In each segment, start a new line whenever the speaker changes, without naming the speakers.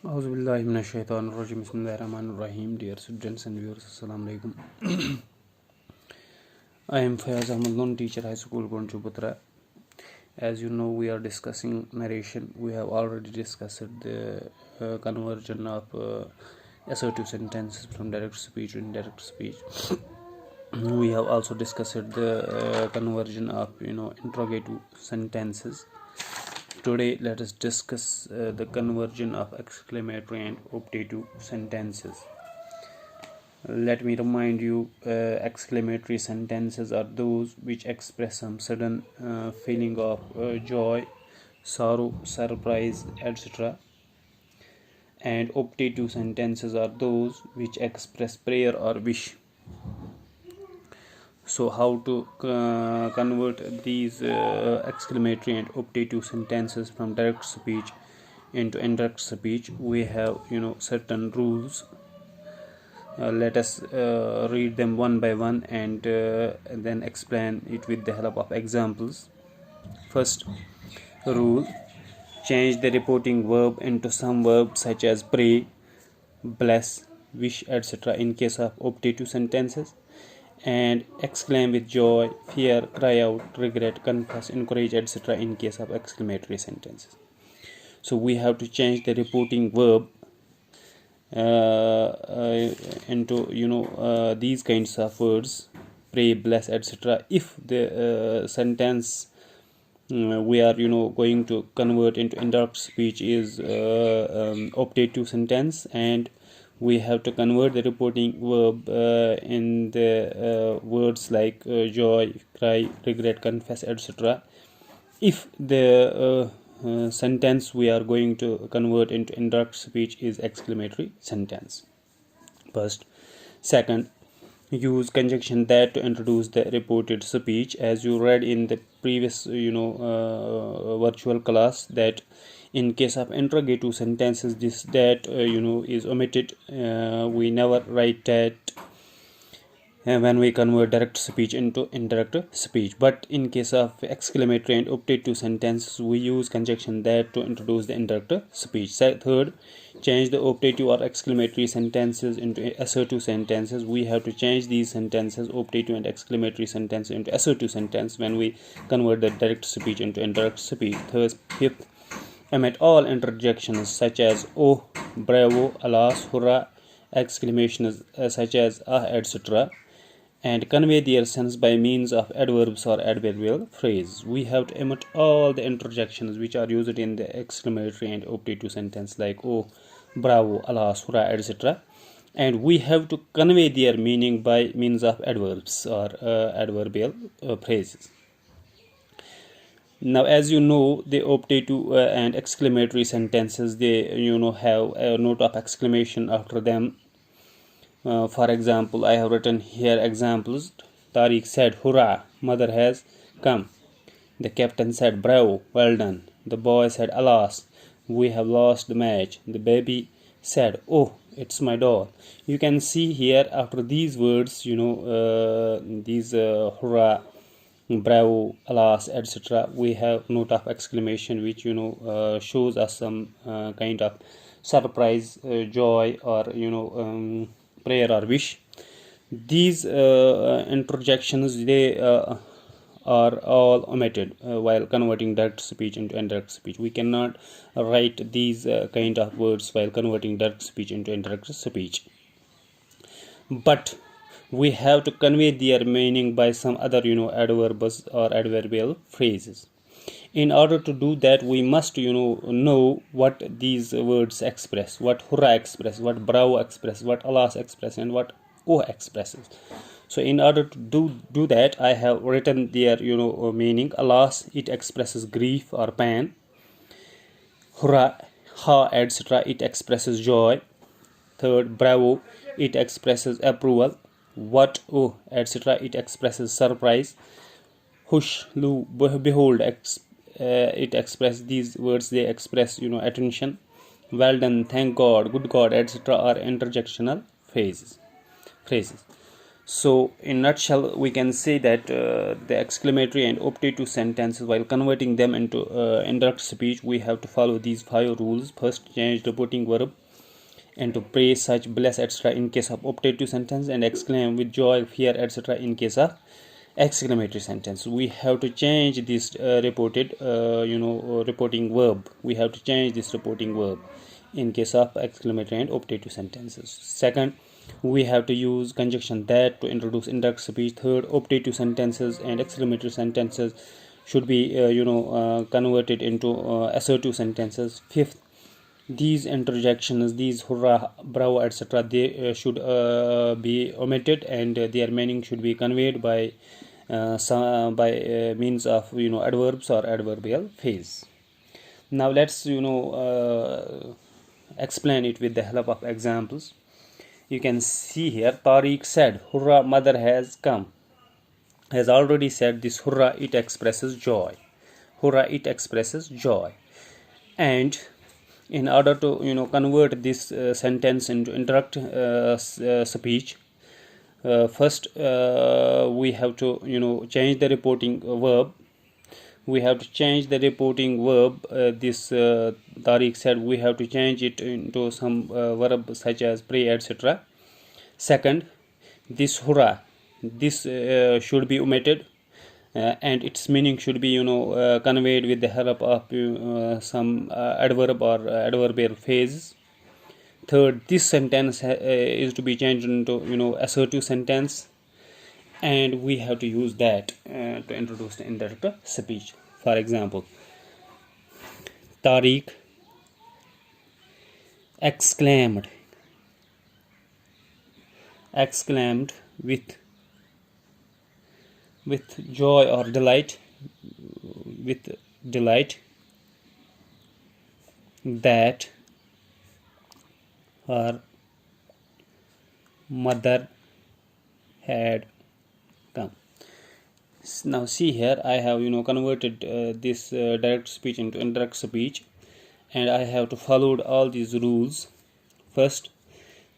Auzubillahiminash-shaytanir-rajim. Bismillahir-rahmanir-rahim. Dear students and viewers, Assalamu alaikum. I am Fayaz Ahmad, teacher, HS Gundchabutra. As you know, we are discussing narration. We have already discussed the conversion of assertive sentences from direct speech to indirect speech. We have also discussed the conversion of interrogative sentences. Today, let us discuss the conversion of exclamatory and optative sentences. Let me remind you, exclamatory sentences are those which express some sudden feeling of joy, sorrow, surprise, etc. And optative sentences are those which express prayer or wish. So how to convert these exclamatory and optative sentences from direct speech into indirect speech? We have certain rules. Let us read them one by one and then explain it with the help of examples. First rule: change the reporting verb into some verb such as pray, bless, wish, etc. in case of optative sentences, and exclaim with joy, fear, cry out, regret, confess, encourage, etc. in case of exclamatory sentences. So we have to change the reporting verb into these kinds of words: pray, bless, etc. if the sentence we are going to convert into indirect speech is optative sentence, and we have to convert the reporting verb in the words like joy, cry, regret, confess, etc. if the sentence we are going to convert into indirect speech is exclamatory sentence. First. Second, use conjunction that to introduce the reported speech. As you read in the previous virtual class, that in case of interrogative sentences, this that is omitted. We never write that when we convert direct speech into indirect speech, but in case of exclamatory and optative sentences, we use conjunction that to introduce the indirect speech. Third, change the optative or exclamatory sentences into assertive sentences. We have to change these sentences, optative and exclamatory sentences, into assertive sentence when we convert the direct speech into indirect speech. Fifth, omit all interjections such as oh, bravo, alas, hurrah, exclamations such as ah, etc., and convey their sense by means of adverbs or adverbial phrases. We have to omit all the interjections which are used in the exclamatory and optative sentence, like oh, bravo, alas, hurrah, etc., and we have to convey their meaning by means of adverbs or adverbial phrases. Now, as you know, the optative and exclamatory sentences, they have a note of exclamation after them. For example, I have written here examples. Tariq said, "Hurrah, mother has come." The captain said, "Bravo, well done." The boy said, "Alas, we have lost the match." The baby said, "Oh, it's my doll." You can see here after these words, these hurrah, bravo, alas, etc., we have note of exclamation which shows us some kind of surprise, joy, or prayer or wish. These interjections, they are all omitted while converting direct speech into indirect speech. We cannot write these kind of words while converting direct speech into indirect speech, but we have to convey their meaning by some other adverbs or adverbial phrases. In order to do that, we must know what these words express, what hurrah express, what bravo express, what alas express, and what oh expresses. So in order to do that, I have written their meaning. Alas, it expresses grief or pain. Hurrah, ha, etc., it expresses joy. Third, bravo, it expresses approval. What, oh, etc., it expresses surprise. Hush, lu, behold, it expresses, these words, they express attention. Well done, thank God, good God, etc., are interjectional phrases. So in nutshell, we can say that the exclamatory and optative sentences, while converting them into indirect speech, we have to follow these 5 rules. First, change reporting verb into praise, such, bless, etc. in case of optative sentence, and exclaim with joy, fear, etc. in case of exclamatory sentence. We have to change this reporting verb. We have to change this reporting verb in case of exclamatory and optative sentences. Second, we have to use conjunction that to introduce indirect speech. Third, optative sentences and exclamatory sentences should be converted into assertive sentences. Fifth, these interjections, these hurrah, bravo, etc., they should be omitted, and their meaning should be conveyed by means of adverbs or adverbial phrase. Now let's explain it with the help of examples. You can see here, Tariq said, hurrah, mother has come. As already said, this hurrah, it expresses joy. Hurrah, it expresses joy. And in order to convert this sentence into indirect speech, first we have to change the reporting verb. We have to change the reporting verb. This Tariq said, we have to change it into some verb such as pray, etc. Second, this hurrah, this should be omitted, and its meaning should be conveyed with the help of some adverb or adverbial phrase. Third, this sentence is to be changed into assertive sentence, and we have to use that to introduce the indirect speech. For example, Tariq exclaimed with joy or delight, with delight, that her mother had come. Now see here, I have converted this direct speech into indirect speech, and I have to follow all these rules. First,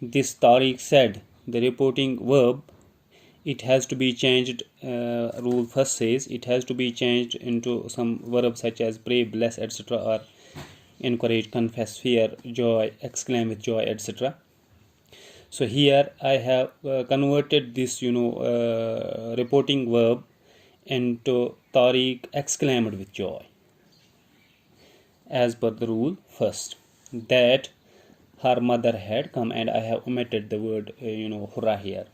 this Tariq said, the reporting verb, it has to be changed. Rule first says it has to be changed into some verb such as pray, bless, etc., or encourage, confess, fear, joy, exclaim with joy, etc. So here I have converted this reporting verb into Tariq exclaimed with joy, as per the rule first, that her mother had come, and I have omitted the word hurrah here,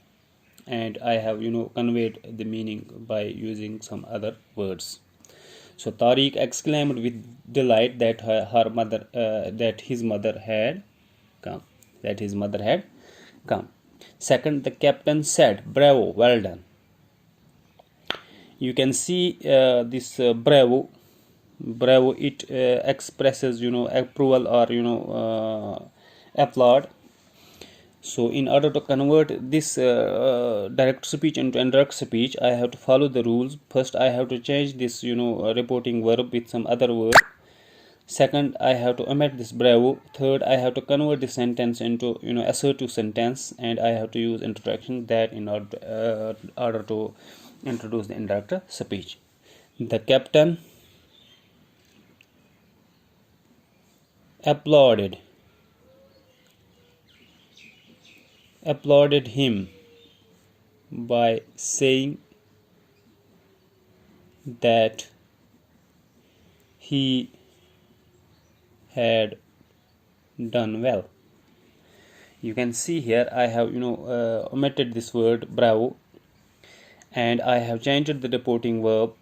and I have conveyed the meaning by using some other words. So Tariq exclaimed with delight that her mother that his mother had come, that his mother had come. Second, the captain said, bravo, well done. You can see this bravo, it expresses approval or applaud. So in order to convert this direct speech into indirect speech, I have to follow the rules. First, I have to change this reporting verb with some other word. Second, I have to omit this bravo. Third, I have to convert the sentence into assertive sentence, and I have to use introduction that in order to introduce the indirect speech. The captain applauded him by saying that he had done well. You can see here I have omitted this word bravo, and I have changed the reporting verb.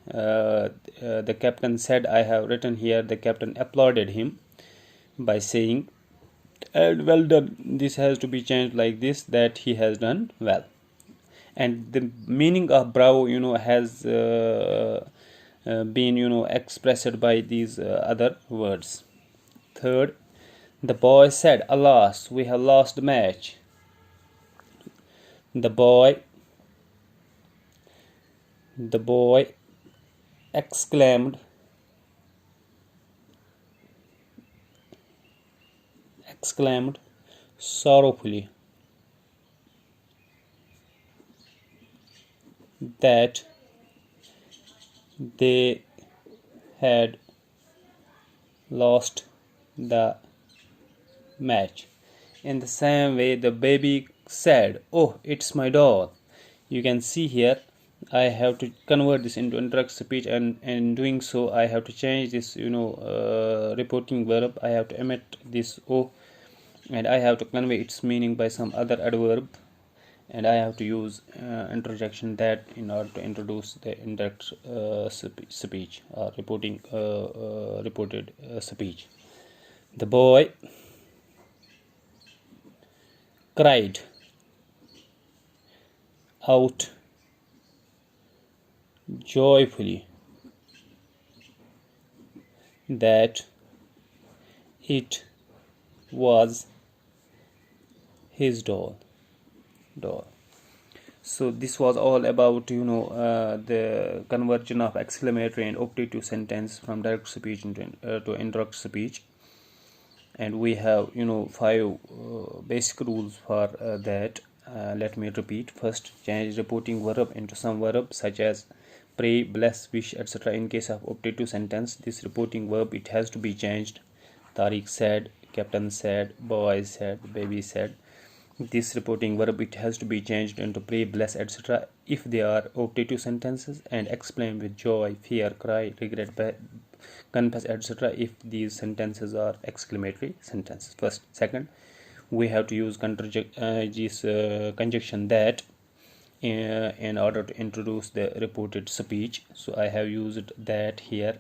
The captain said, I have written here, the captain applauded him by saying, and well done, this has to be changed like this, that he has done well. And the meaning of bravo has been expressed by these other words. Third, the boy said, alas, we have lost the match. The boy exclaimed sorrowfully. that they had lost the match. In the same way, the baby said, "Oh, it's my doll." You can see here I have to convert this into indirect speech, and in doing so I have to change this reporting verb. I have to omit this "oh" and I have to convey its meaning by some other adverb, and I have to use interjection that in order to introduce the indirect speech or reported speech. The boy cried out joyfully that it was his doll. So this was all about the conversion of exclamatory and optative sentence from direct speech into to indirect speech, and we have five basic rules for that. Let me repeat. First, change reporting verb into some verb such as pray, bless, wish, etc. In case of optative sentence, this reporting verb, it has to be changed. Tariq said, captain said, boy said, baby said. This reporting verb, it has to be changed into pray, bless, etc. if they are optative sentences, and explain with joy, fear, cry, regret, confess, etc. if these sentences are exclamatory sentences. First. Second, we have to use conjunction that in order to introduce the reported speech. So I have used that here.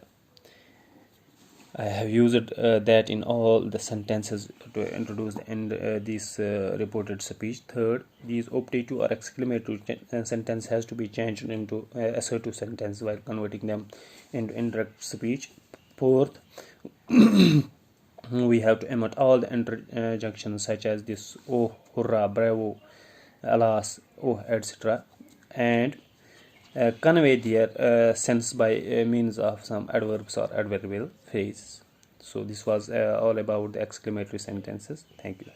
I have used that in all the sentences to introduce this reported speech. Third, these optative or exclamatory sentence has to be changed into assertive sentence while converting them into indirect speech. Fourth, we have to omit all the interjections such as this "oh, hurrah, bravo, alas, oh," etc. and convey their sense by means of some adverbs or adverbial phrases. So this was all about the exclamatory sentences. Thank you.